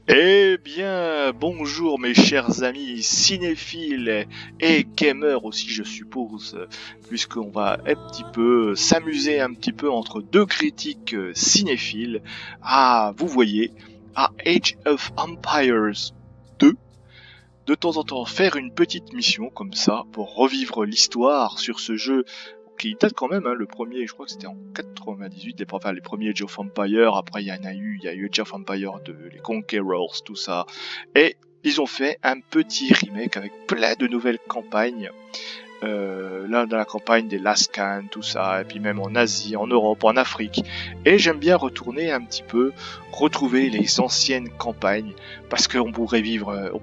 Eh bien, bonjour mes chers amis cinéphiles et gamers aussi je suppose, puisqu'on va un petit peu s'amuser un petit peu entre deux critiques cinéphiles à, vous voyez, à Age of Empires 2. De temps en temps faire une petite mission comme ça pour revivre l'histoire sur ce jeu qui date quand même, hein, le premier, je crois que c'était en 98, les premiers Age of Empires, après il y a eu Age of Empires 2, les Conquerors, tout ça, et ils ont fait un petit remake avec plein de nouvelles campagnes, là dans la campagne des Lascans, tout ça, et puis même en Asie, en Europe, en Afrique, et j'aime bien retourner un petit peu, retrouver les anciennes campagnes, parce qu'on pourrait vivre, on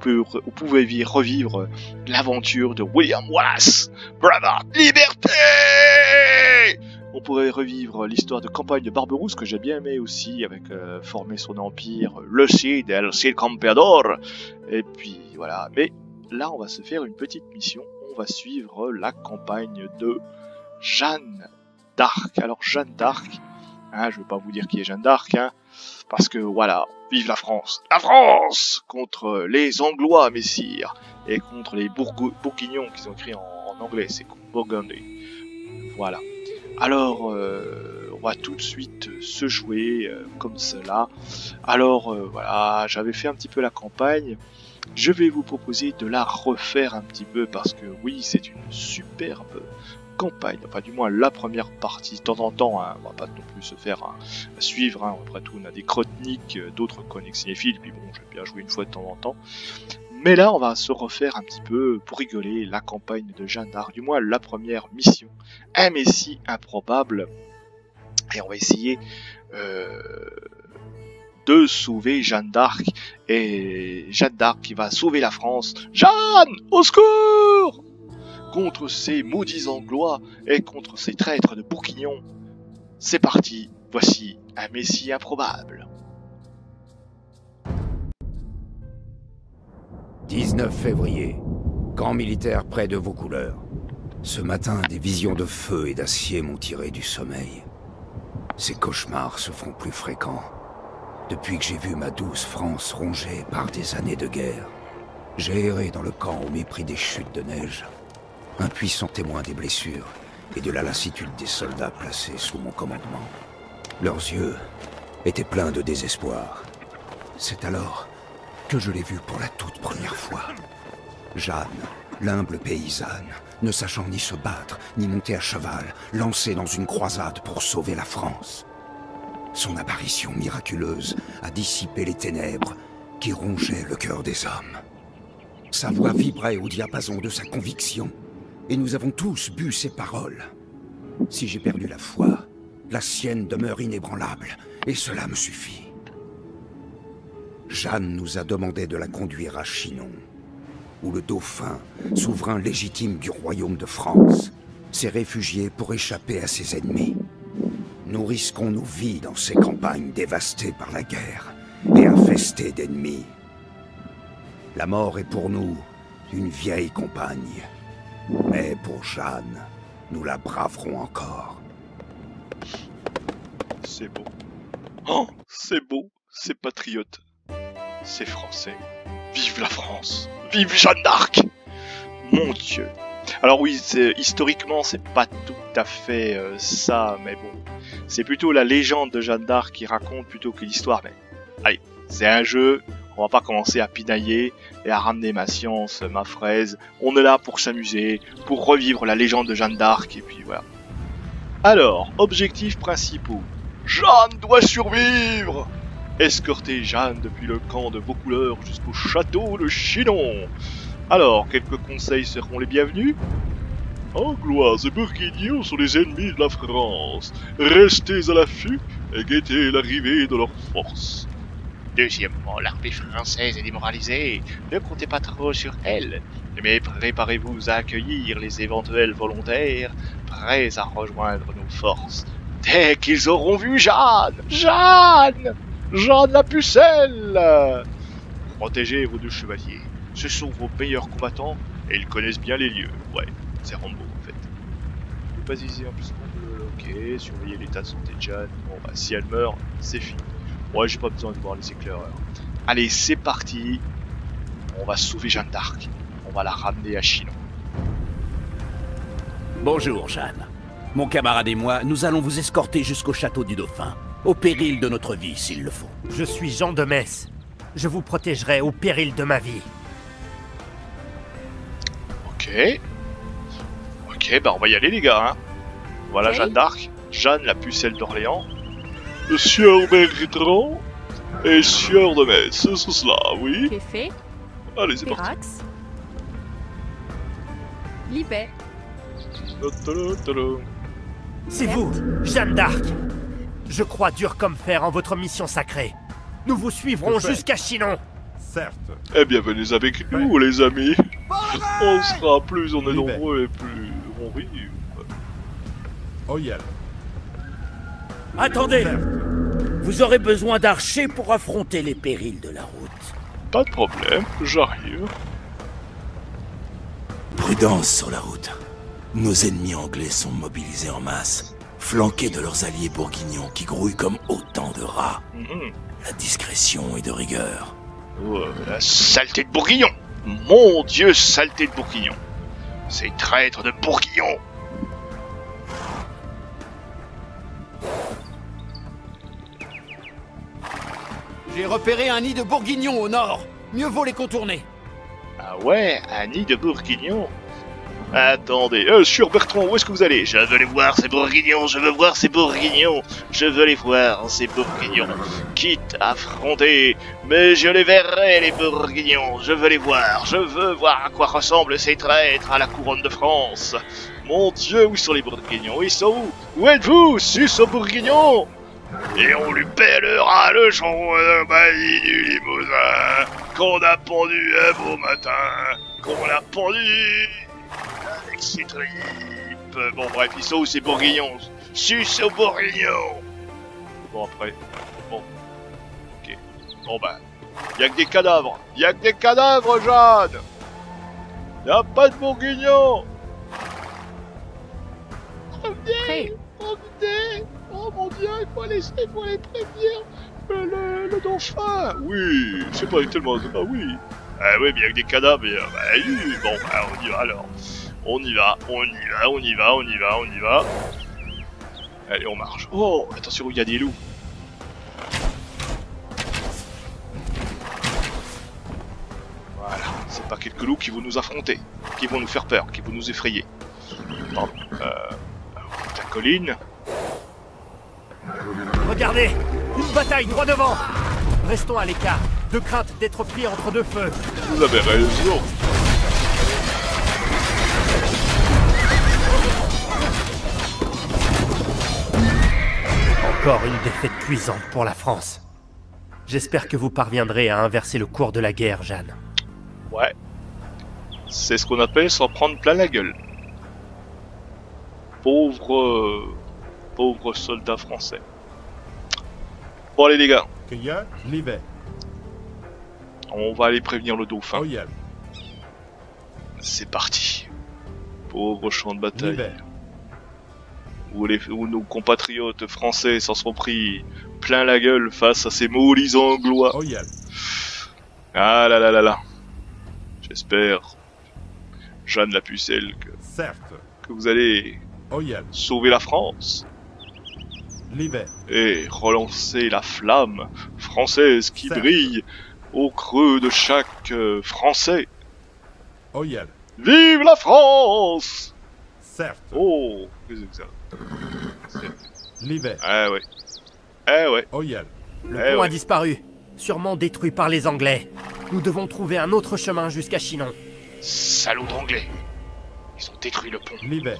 pouvait revivre l'aventure de William Wallace, Brother Liberté. On pourrait revivre l'histoire de campagne de Barberousse que j'ai bien aimé aussi, avec former son empire, le Cid, El Cid Campeador, et puis voilà. Mais là, on va se faire une petite mission. On va suivre la campagne de Jeanne d'Arc. Alors Jeanne d'Arc, hein, je ne vais pas vous dire qui est Jeanne d'Arc, hein, parce que voilà, vive la France. La France contre les Anglois, messire, et contre les Bourguignons qu'ils ont écrit en anglais, c'est Burgundy. Voilà. Alors, on va tout de suite se jouer comme cela. Alors, voilà, j'avais fait un petit peu la campagne. Je vais vous proposer de la refaire un petit peu parce que oui, c'est une superbe campagne, enfin du moins la première partie. De temps en temps, hein, on va pas non plus se faire suivre, hein. Après tout on a des chroniques, d'autres chroniques cinéphiles, puis bon, j'aime bien jouer une fois de temps en temps. Mais là, on va se refaire un petit peu, pour rigoler, la campagne de Jeanne d'Arc, du moins la première mission, un messie improbable, et on va essayer de sauver Jeanne d'Arc, et Jeanne d'Arc qui va sauver la France. Jeanne, au secours! Contre ces maudits Anglois et contre ces traîtres de Bourguignon. C'est parti, voici un messie improbable. 19 février, camp militaire près de Vaucouleurs. Ce matin, des visions de feu et d'acier m'ont tiré du sommeil. Ces cauchemars se font plus fréquents. Depuis que j'ai vu ma douce France rongée par des années de guerre, j'ai erré dans le camp au mépris des chutes de neige, impuissant témoin des blessures et de la lassitude des soldats placés sous mon commandement. Leurs yeux étaient pleins de désespoir. C'est alors que je l'ai vue pour la toute première fois. Jeanne, l'humble paysanne, ne sachant ni se battre, ni monter à cheval, lancée dans une croisade pour sauver la France. Son apparition miraculeuse a dissipé les ténèbres qui rongeaient le cœur des hommes. Sa voix vibrait au diapason de sa conviction, et nous avons tous bu ses paroles. Si j'ai perdu la foi, la sienne demeure inébranlable, et cela me suffit. Jeanne nous a demandé de la conduire à Chinon, où le dauphin, souverain légitime du royaume de France, s'est réfugié pour échapper à ses ennemis. Nous risquons nos vies dans ces campagnes dévastées par la guerre et infestées d'ennemis. La mort est pour nous une vieille compagne, mais pour Jeanne, nous la braverons encore. C'est beau. Oh, c'est beau, c'est patriote, c'est français. Vive la France, vive Jeanne d'Arc. Mon Dieu. Alors oui, historiquement, c'est pas tout à fait ça, mais bon, c'est plutôt la légende de Jeanne d'Arc qui raconte plutôt que l'histoire. Mais allez, c'est un jeu, on va pas commencer à pinailler et à ramener ma science, ma fraise. On est là pour s'amuser, pour revivre la légende de Jeanne d'Arc, et puis voilà. Alors, objectifs principaux. Jeanne doit survivre! Escorter Jeanne depuis le camp de Vaucouleurs jusqu'au château de Chinon. Alors, quelques conseils seront les bienvenus. Anglois et Bourguignons sont les ennemis de la France. Restez à l'affût et guettez l'arrivée de leurs forces. Deuxièmement, l'armée française est démoralisée. Ne comptez pas trop sur elle, mais préparez-vous à accueillir les éventuels volontaires, prêts à rejoindre nos forces. Dès qu'ils auront vu Jeanne! Jeanne! Jeanne la pucelle! Protégez vos deux chevaliers. Ce sont vos meilleurs combattants et ils connaissent bien les lieux. Ouais, c'est Rambo en fait. Ne pas hésiter en plus ok, surveiller l'état de santé de Jeanne. Bon bah si elle meurt, c'est fini. Ouais, j'ai pas besoin de voir les éclaireurs. Allez, c'est parti. On va sauver Jeanne d'Arc. On va la ramener à Chinon. Bonjour, Jeanne. Mon camarade et moi, nous allons vous escorter jusqu'au château du Dauphin, au péril de notre vie, s'il le faut. Je suis Jean de Metz. Je vous protégerai au péril de ma vie. Ok. Ok, bah on va y aller les gars. Hein. Voilà Ok. Jeanne d'Arc. Jeanne, la pucelle d'Orléans. Le sieur Bertrand et sieur de Metz. C'est cela, oui. Féfé, Allez, c'est parti. Pérax, Libet, C'est vous, Jeanne d'Arc. Je crois dur comme fer en votre mission sacrée. Nous vous suivrons jusqu'à Chinon. Certes. Eh bien, venez avec nous, les amis. On sera plus on est nombreux et plus on rit. Oyel. Attendez, Certes. vous aurez besoin d'archers pour affronter les périls de la route. Pas de problème, j'arrive. Prudence sur la route. Nos ennemis anglais sont mobilisés en masse, flanqués de leurs alliés bourguignons qui grouillent comme autant de rats. Mhm. La discrétion est de rigueur. Oh, la saleté de bourguignon. Mon Dieu, saleté de bourguignon. Ces traîtres de bourguignon. J'ai repéré un nid de bourguignons au nord. Mieux vaut les contourner. Ah ouais, un nid de bourguignon. Attendez, sieur Bertrand, où est-ce que vous allez? Je veux les voir, ces bourguignons, je veux voir ces bourguignons, je veux les voir, ces bourguignons. Quitte à affronter, mais je les verrai, les bourguignons, je veux les voir, je veux voir à quoi ressemblent ces traîtres à la couronne de France. Mon Dieu, où sont les bourguignons? Ils sont où? Où êtes-vous, sus aux bourguignons? Et on lui pèlera le champ d'un bailli du Limousin, qu'on a pendu un beau matin, qu'on a pendu avec ses tripes. Bon bref, ils sont où ces bourguignons? Sus aux bourguignons. Bon après, bon, ok, bon bah, y'a que des cadavres, y'a que des cadavres, Jeanne. Y'a pas de bourguignons. Prêt. Revenez. Oh mon Dieu, il faut aller prévenir le dauphin. Oui, c'est pas tellement... Ah oui. Ah oui, bien que des cadavres, bah oui. Bon, bah, on y va alors. On y va. Allez, on marche. Oh, attention, il y a des loups. Voilà, c'est pas quelques loups qui vont nous affronter, qui vont nous faire peur, qui vont nous effrayer. Pardon. La colline. Regardez, une bataille droit devant. Restons à l'écart, de crainte d'être pris entre deux feux. Vous avez raison. Encore une défaite cuisante pour la France. J'espère que vous parviendrez à inverser le cours de la guerre, Jeanne. Ouais. C'est ce qu'on appelle s'en prendre plein la gueule. Pauvre soldat français. Bon allez les gars, Cueilleur. Libet. on va aller prévenir le dauphin. Oyel. C'est parti. Pauvre champ de bataille. Libet. Où nos compatriotes français s'en sont pris plein la gueule face à ces maudits anglois. Oyel. Ah là là là là. J'espère, Jeanne la pucelle, Certes. que vous allez Oyel. sauver la France Libet. et relancer la flamme française qui Certes. brille au creux de chaque Français. Oyel. Vive la France! Certes. Oh, qu'est-ce que c'est que ça? Libet. Ah ouais. Ah ouais. Oyel. Le Eh pont ouais. a disparu, sûrement détruit par les Anglais. Nous devons trouver un autre chemin jusqu'à Chinon. Salauds d'anglais. Ils ont détruit le pont. Libet.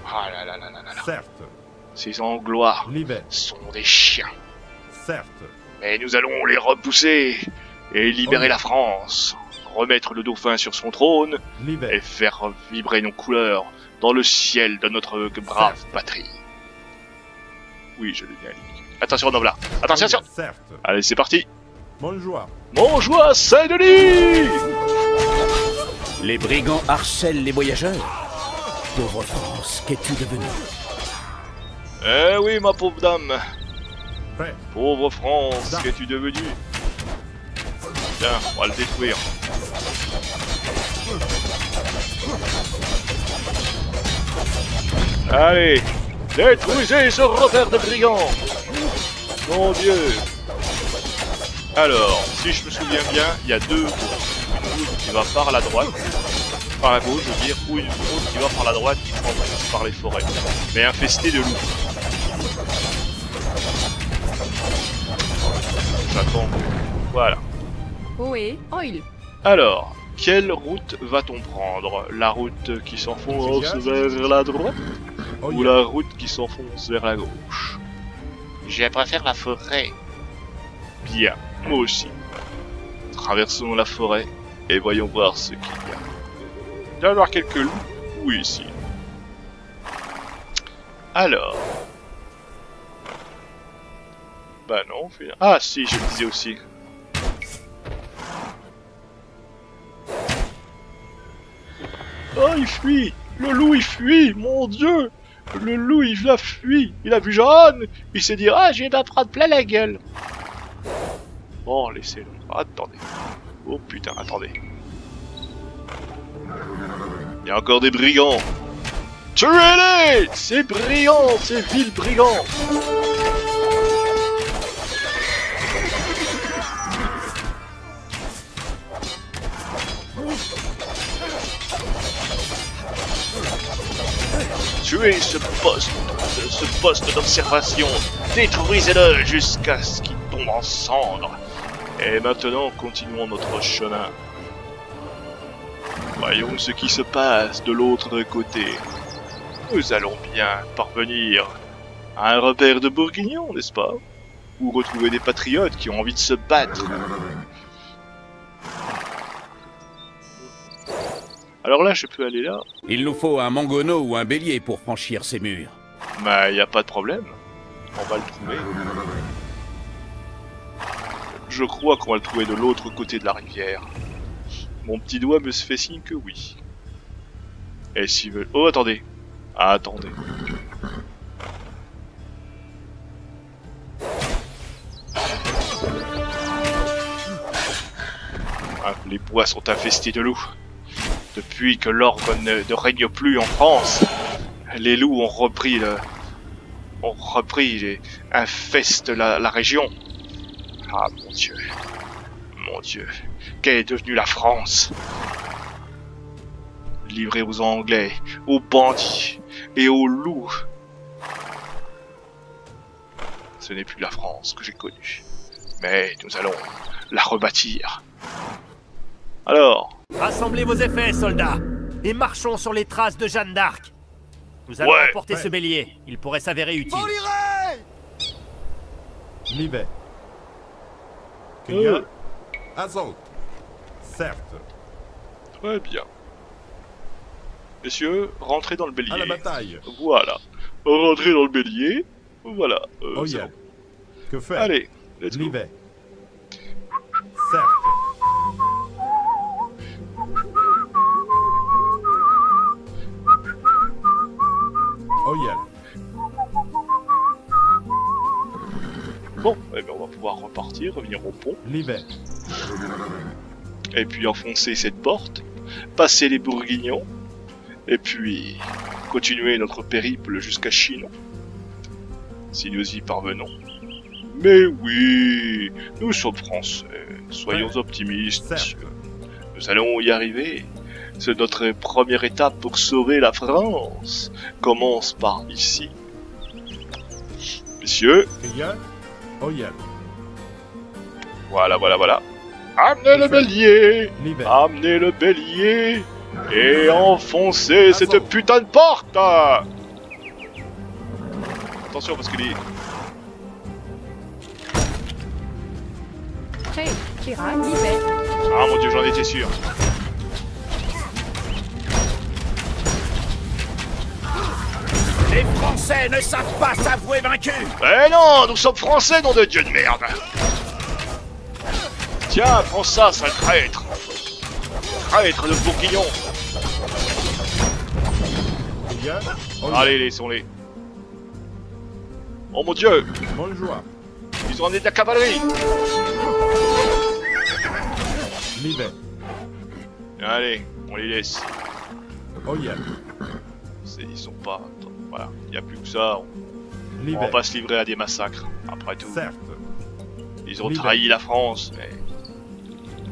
Ah là là là là là là. Certes. Ces anglois Libet. sont des chiens. Certes. Mais nous allons les repousser et libérer Oh. la France. Remettre le dauphin sur son trône et Libet. faire vibrer nos couleurs dans le ciel de notre brave patrie. Oui, je l'ai bien dit. Attention, Nobla. Attention, attention. Certes. Allez, c'est parti. Bonjour. Bonjour, Saint-Denis. Les brigands harcèlent les voyageurs. Pauvre France, qu'es-tu devenue? Eh oui, ma pauvre dame. Prêt. Pauvre France, Dame. qu'es-tu devenue? Tiens, on va le détruire. Allez, détruisez ce repère de brigands. Mon Dieu. Alors, si je me souviens bien, il y a deux routes. Une route qui va par la droite, par la gauche, je veux dire, ou une route qui va par la droite qui traverse par les forêts, mais infestée de loups. J'attends. Voilà. Ohé, oil. Alors, quelle route va-t-on prendre? La route qui s'enfonce vers la droite ou la route qui s'enfonce vers la gauche? Je préfère la forêt. Bien, moi aussi. Traversons la forêt et voyons voir ce qu'il y a. Il doit y avoir quelques loups. Oui, ici. Alors. Bah non, ah si, je le disais aussi. Oh, il fuit! Le loup, il fuit! Mon Dieu! Le loup, il a fui! Il a vu Jeanne! Il s'est dit, ah, je vais m'en prendre plein la gueule! Bon, laissez-le. Attendez. Oh putain, attendez. Il y a encore des brigands! Tuez-les! Ces brigands! Ces vils brigands! Tuez ce poste d'observation, détruisez-le jusqu'à ce qu'il tombe en cendres. Et maintenant, continuons notre chemin. Voyons ce qui se passe de l'autre côté. Nous allons bien parvenir à un repère de bourguignons, n'est-ce pas? Ou retrouver des patriotes qui ont envie de se battre. Alors là, je peux aller là. Il nous faut un mangono ou un bélier pour franchir ces murs. Bah, y a pas de problème. On va le trouver. Je crois qu'on va le trouver de l'autre côté de la rivière. Mon petit doigt me fait signe que oui. Et s'il veut... Oh, attendez. Ah, attendez. Ah, les bois sont infestés de loups. Depuis que l'ordre ne règne plus en France, les loups ont repris infestent la région. Ah mon Dieu, quelle est devenue la France? Livrée aux Anglais, aux bandits et aux loups. Ce n'est plus la France que j'ai connue, mais nous allons la rebâtir. Alors... Rassemblez vos effets, soldats, et marchons sur les traces de Jeanne d'Arc. Nous allons emporter ce bélier, il pourrait s'avérer utile. Libet. Kenya. Azot. Certes. Très bien. Messieurs, rentrez dans le bélier. À la bataille. Voilà. Rentrez dans le bélier. Voilà. Oyel. Que faire? Allez, let's go. Libet. Certes. Oyel. Bon, eh bien on va pouvoir repartir, revenir au pont. Libet. Et puis enfoncer cette porte, passer les bourguignons, et puis continuer notre périple jusqu'à Chinon. Si nous y parvenons. Mais oui, nous sommes français, soyons optimistes, monsieur. Nous allons y arriver. C'est notre première étape pour sauver la France. Commence par ici. Messieurs. Kenya. Oyel. Voilà. Amenez le bélier. Libet. Amenez le bélier. Et enfoncez cette putain de porte. Attention parce que les... Prêt, Chirac, Libet. Ah mon dieu, j'en étais sûr. Les Français ne savent pas s'avouer vaincus. Eh non, nous sommes français, nom de dieu de merde. Tiens, prends ça, sale traître. Traître de bourguignon. Kenya. Oyel. Allez, laissons-les. Oh mon dieu, Bonjour. ils ont amené de la cavalerie. Livet. Allez, on les laisse. Oyel. Ils sont pas... Voilà, il n'y a plus que ça. On va Livet. pas se livrer à des massacres, après tout. Certes. Ils ont Livet. trahi la France, mais...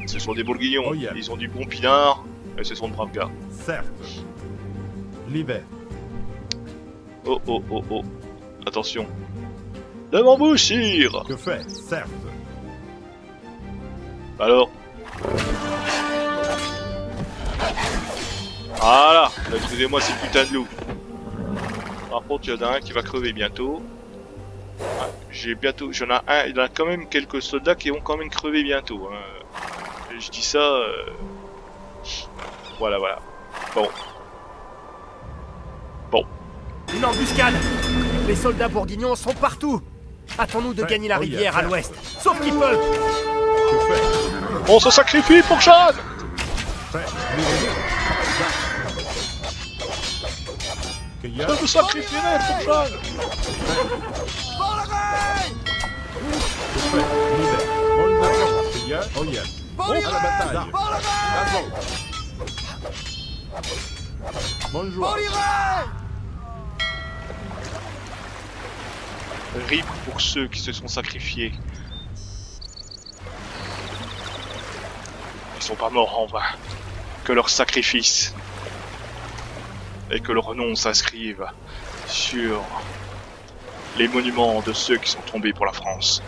Ce sont des bourguignons. Oh, yeah. Ils ont du bon pinard, et ce sont de braves gars. Certes. Livet. Oh, oh, oh, oh. Attention. Devant vous, sire. Que fait? Certes. Alors. Voilà. Excusez-moi ces putains de loups. Par contre, il y en a un qui va crever bientôt. Ah, j'en ai un. Il y en a quand même quelques soldats qui vont quand même crever bientôt. Hein. Je dis ça. Voilà, voilà. Bon. Bon. Une embuscade! Les soldats bourguignons sont partout! Hâtons-nous de Ouais, gagner la oh, rivière yeah. à l'ouest! Sauf qu'ils peuvent! Que fait? On se sacrifie pour Jeanne. Fait. Livet. Que y a? Je me sacrifierai pour Jeanne. Que fait? Livet. Bonjour. Que y a? Oyel. À la bataille. Bonjour. RIP pour ceux qui se sont sacrifiés. Ils sont pas morts en vain. Que leur sacrifice et que leur nom s'inscrive sur les monuments de ceux qui sont tombés pour la France.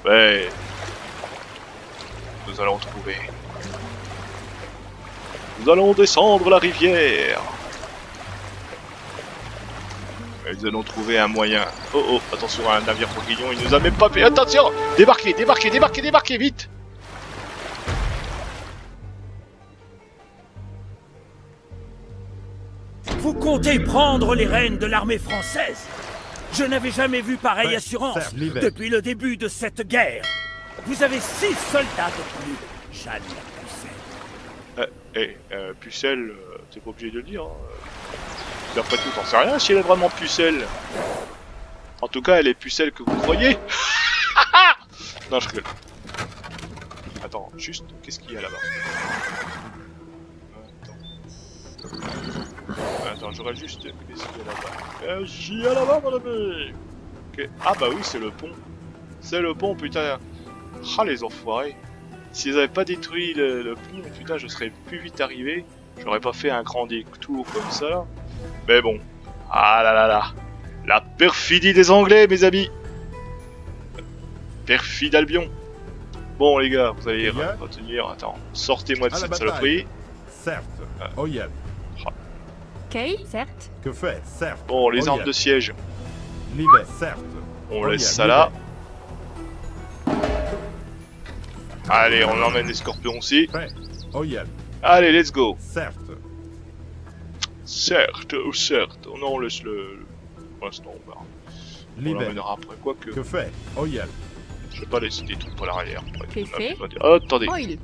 Ouais. Nous allons trouver. Nous allons descendre la rivière. Et nous allons trouver un moyen. Oh oh, attention à un navire bourguignon, il nous a même pas fait. Attention! Débarquez, débarquez, débarquez, débarquez, vite! Vous comptez prendre les rênes de l'armée française? Je n'avais jamais vu pareille Ouais, assurance certes, Livet. depuis le début de cette guerre. Vous avez 6 soldats de plus. Jeanne Pucelle. Pucelle, t'es pas obligé de le dire. D'après tout, t'en sais rien si elle est vraiment pucelle. En tout cas, elle est pucelle que vous croyez. Non, je rigole. Attends, juste, qu'est-ce qu'il y a là-bas? Attends, j'aurais juste... Qu'est-ce qu'il y a là-bas? J'y ai là-bas, mon ami. Ok. Ah bah oui, c'est le pont. C'est le pont, putain. Ah, les enfoirés. S'ils avaient pas détruit le pont, putain, je serais plus vite arrivé. J'aurais pas fait un grand détour comme ça, là. Mais bon. Ah là là là. La perfidie des Anglais, mes amis. Perfide Albion. Bon, les gars, vous allez retenir. Attends, sortez-moi de À la cette bataille. saloperie. Certes. Oyel. Kay, certes. Que fait? Certes. Bon, les Oyel. armes de siège, Livet. Certes. on Oyel, laisse ça là. Livet. Allez, on emmène les scorpions aussi. Fait. Oyel. Allez, let's go. Certes. Certes, certes. Non, on laisse le... Pour l'instant, on Livet. l'emmènera après. Quoique, Que fait? Oyel. je vais pas laisser des troupes à l'arrière. Que fait? Oh, attendez. Oil.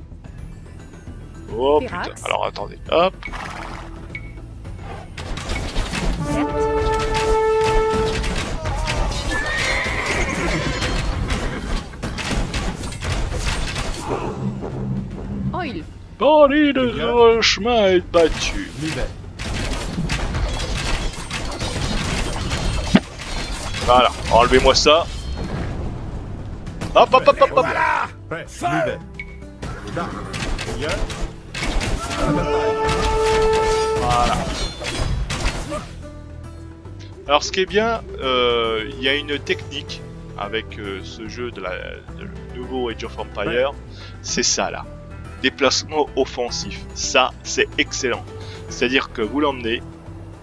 Oh putain. Pirax. Alors attendez. Hop. Certes. Oil. Paris de chemin est battu. Livet. Voilà. Enlevez-moi ça. Hop, hop, hop, hop, hop. Fait. Livet. Là. Oyel. À la bataille. Voilà. Alors ce qui est bien, il y a une technique avec ce jeu de nouveau Age of Empires, c'est ça là. Déplacement offensif. Ça, c'est excellent. C'est-à-dire que vous l'emmenez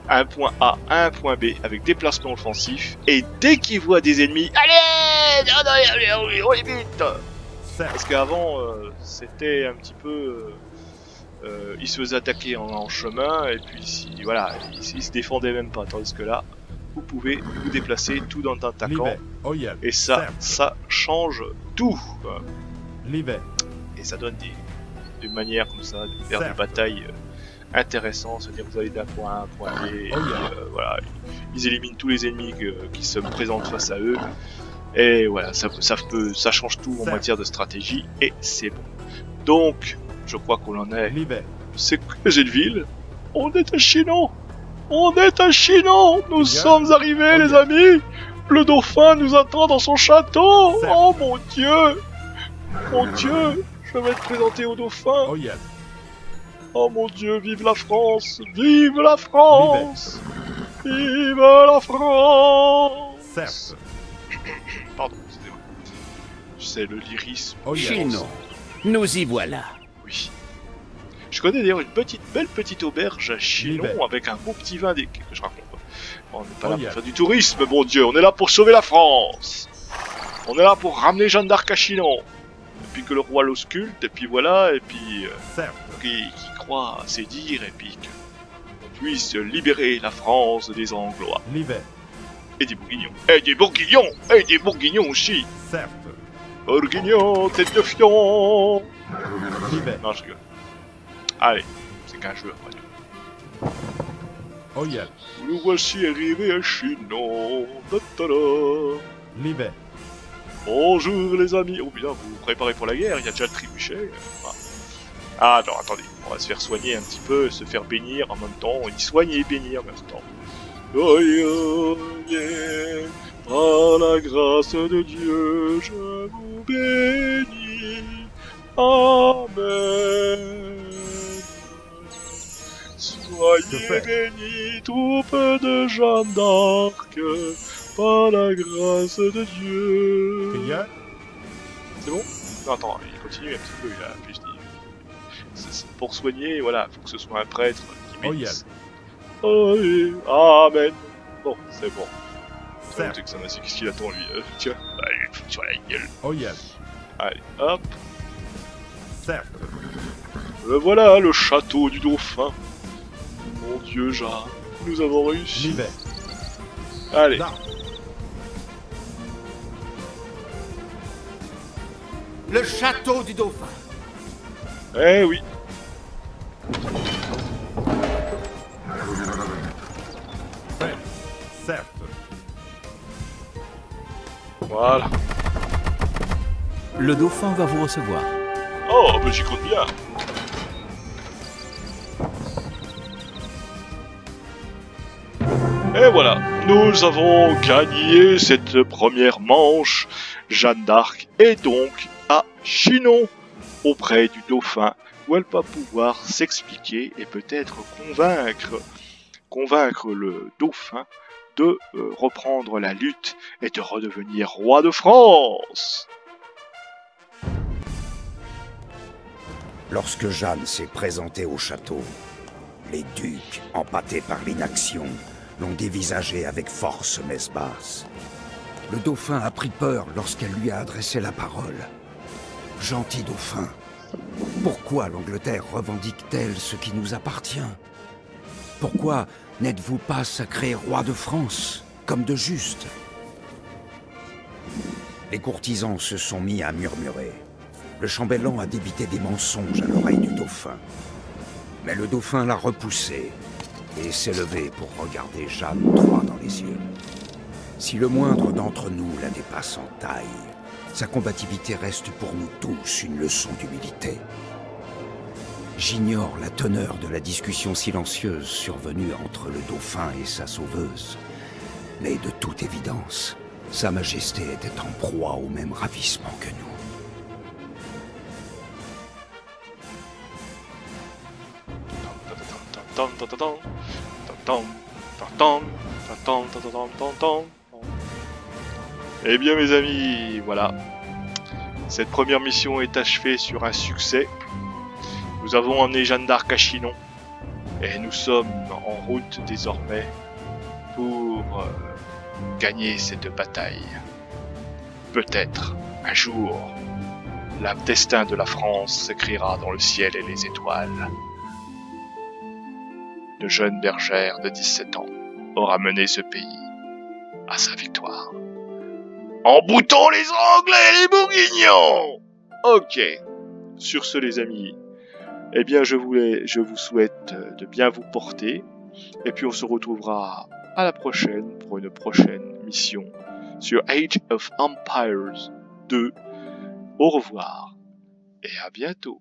à un point A, à un point B avec déplacement offensif, et dès qu'il voit des ennemis, allez, allez, on les bute. Certes. Parce qu'avant, c'était un petit peu... ils se faisaient attaquer en chemin, et puis voilà, ils se défendaient même pas. Tandis que là, vous pouvez vous déplacer tout dans un attaquant. Livet. Oyel. Et ça, Certes. ça change tout. Quoi. Livet. Et ça donne des manières comme ça de faire des Certes. batailles intéressantes. C'est-à-dire que vous allez d'un point A à un point B. Et Oh, puis, yeah. voilà, ils éliminent tous les ennemis qui se présentent face à eux. Et voilà, ça change tout en matière de stratégie, et c'est bon. Donc, je crois qu'on en est. Liebe. C'est que cette ville? On est à Chinon! On est à Chinon! Nous sommes arrivés, les amis! Le dauphin nous attend dans son château! Oh mon Dieu! Mon Dieu! Je vais te présenter au dauphin! Oh yes. Oh mon Dieu, vive la France! Vive la France! Vive la France! Certes. Pardon, excusez-moi. C'est le lyrisme. Oh yes. Chinon, nous y voilà. Oui. Je connais d'ailleurs une belle petite auberge à Chinon Libère. avec un beau petit vin que je raconte. On n'est pas là Oh pour yeah. faire du tourisme, bon Dieu, on est là pour sauver la France. On est là pour ramener Jeanne d'Arc à Chinon. Et puis que le roi l'ausculte, et puis voilà, et puis Certes. qui croit à ses dires, et puis qu'on puisse libérer la France des Anglois. Liebe. Et des Bourguignons. Et des Bourguignons. Et des Bourguignons aussi. Certes. Bourguignons, tête de fion. Liebe. Non, je rigole. Allez, c'est qu'un jeu après. Oh yes. Nous voici arrivés à Chinon. Ta-ta-da. Liebe. Bonjour les amis. Oh putain, vous vous préparez pour la guerre, il y a déjà le trébuchet. Ah non, attendez, on va se faire soigner un petit peu, se faire bénir en même temps. Il soigne et bénir en même temps. Par la grâce de Dieu, je vous bénis. Amen. Soyez bénis, troupe de Jeanne d'Arc, par la grâce de Dieu. Que y a? C'est bon? Non, attends, il continue un petit peu, il a plus dit. C'est pour soigner, voilà, faut que ce soit un prêtre qui bénisse. Oh yeah. Amen. Bon, c'est bon. C'est Certes. que ça m'a dit qu'est-ce qu'il attend lui. Tiens, allez, sur la gueule. Oh yes. Allez, hop. Certes. Le voilà, le château du dauphin. Mon Dieu, Jeanne, nous avons réussi. Liebe. Allez. Da. Le château du dauphin. Eh oui. Prêt. Certes. Voilà. Le dauphin va vous recevoir. Oh, bah j'y compte bien. Et voilà, nous avons gagné cette première manche. Jeanne d'Arc est donc à Chinon, auprès du dauphin, où elle va pouvoir s'expliquer et peut-être convaincre le dauphin de reprendre la lutte et de redevenir roi de France. Lorsque Jeanne s'est présentée au château, les ducs, empâtés par l'inaction, l'ont dévisagée avec force messe basse. Le dauphin a pris peur lorsqu'elle lui a adressé la parole. Gentil dauphin, pourquoi l'Angleterre revendique-t-elle ce qui nous appartient? Pourquoi n'êtes-vous pas sacré roi de France, comme de juste? Les courtisans se sont mis à murmurer. Le chambellan a débité des mensonges à l'oreille du dauphin. Mais le dauphin l'a repoussé et s'est levé pour regarder Jeanne droit dans les yeux. Si le moindre d'entre nous la dépasse en taille, sa combativité reste pour nous tous une leçon d'humilité. J'ignore la teneur de la discussion silencieuse survenue entre le dauphin et sa sauveuse, mais de toute évidence, Sa Majesté était en proie au même ravissement que nous. Eh bien mes amis, voilà. Cette première mission est achevée sur un succès. Nous avons emmené Jeanne d'Arc à Chinon. Et nous sommes en route désormais pour gagner cette bataille. Peut-être, un jour, le destin de la France s'écrira dans le ciel et les étoiles. De jeune bergère de 17 ans aura mené ce pays à sa victoire. En boutant les Anglais et les Bourguignons! Ok. Sur ce, les amis, eh bien, je vous souhaite de bien vous porter. Et puis, on se retrouvera à la prochaine pour une prochaine mission sur Age of Empires 2. Au revoir et à bientôt.